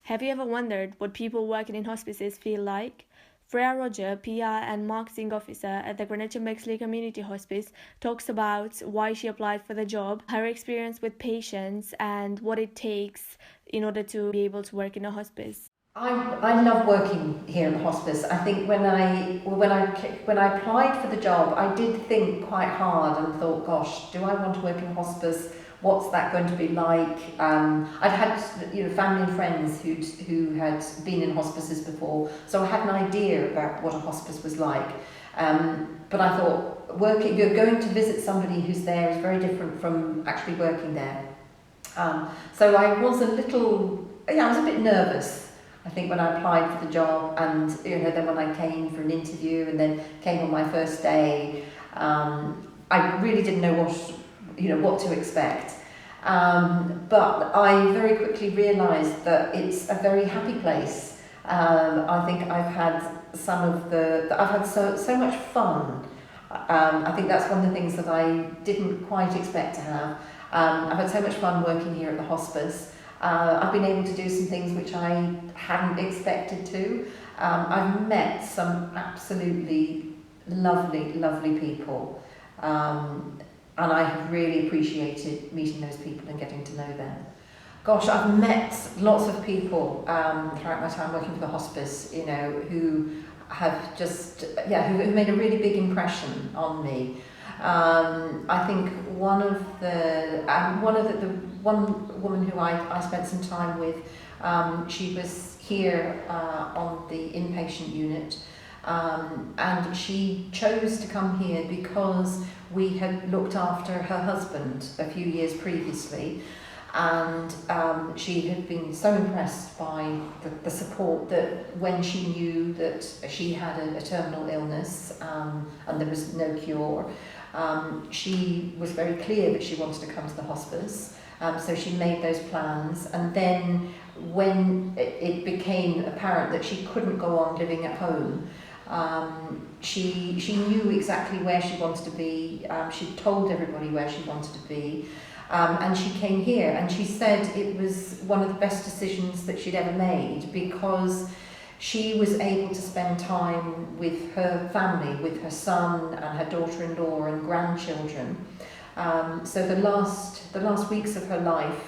Have you ever wondered what people working in hospices feel like? Freya Rodger, PR and marketing officer at the Greenwich and Bexley Community Hospice, talks about why she applied for the job, her experience with patients, and what it takes in order to be able to work in a hospice. I love working here in the hospice. I think when I applied for the job, I did think quite hard and thought, gosh, do I want to work in a hospice? What's that going to be like? I'd had family and friends who had been in hospices before, so I had an idea about what a hospice was like. But I thought going to visit somebody who's there is very different from actually working there. So I was I was a bit nervous. I think when I applied for the job, and then when I came for an interview and then came on my first day, I really didn't know what to expect. But I very quickly realised that it's a very happy place. I think I've had so much fun. I think that's one of the things that I didn't quite expect to have. I've had so much fun working here at the hospice. I've been able to do some things which I hadn't expected to. I've met some absolutely lovely people, and I have really appreciated meeting those people and getting to know them. Gosh, I've met lots of people throughout my time working for the hospice, who have who made a really big impression on me. I think one woman who I spent some time with, she was here on the inpatient unit, and she chose to come here because we had looked after her husband a few years previously, and she had been so impressed by the support that when she knew that she had a terminal illness and there was no cure, she was very clear that she wanted to come to the hospice. So she made those plans, and then when it became apparent that she couldn't go on living at home, she knew exactly where she wanted to be. She told everybody where she wanted to be, and she came here, and she said it was one of the best decisions that she'd ever made, because she was able to spend time with her family, with her son and her daughter-in-law and grandchildren. So the last weeks of her life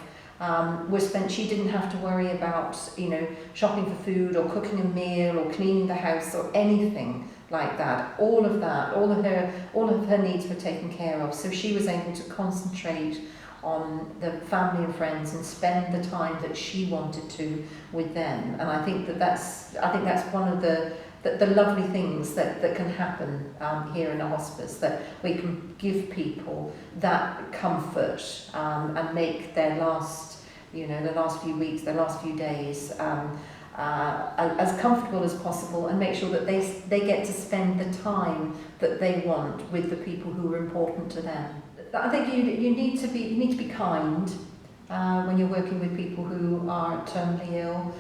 were spent. She didn't have to worry about shopping for food or cooking a meal or cleaning the house or anything like that. All of her needs were taken care of. So she was able to concentrate on the family and friends and spend the time that she wanted to with them. And I think that's one of the lovely things that can happen here in a hospice, that we can give people that comfort and make their last few weeks, their last few days as comfortable as possible, and make sure that they get to spend the time that they want with the people who are important to them. I think you need to be kind when you're working with people who are terminally ill.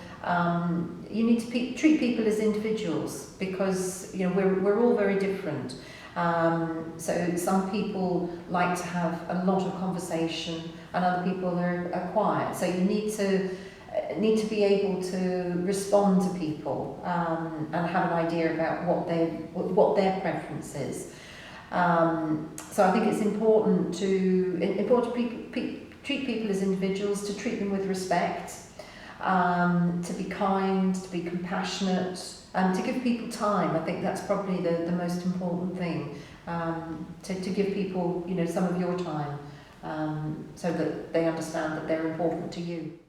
You need to treat people as individuals, because we're all very different. So some people like to have a lot of conversation, and other people are quiet. So you need to be able to respond to people and have an idea about what their preference is. So I think it's important to treat people as individuals, to treat them with respect, to be kind, to be compassionate, and to give people time. I think that's probably the most important thing, to give people some of your time, so that they understand that they're important to you.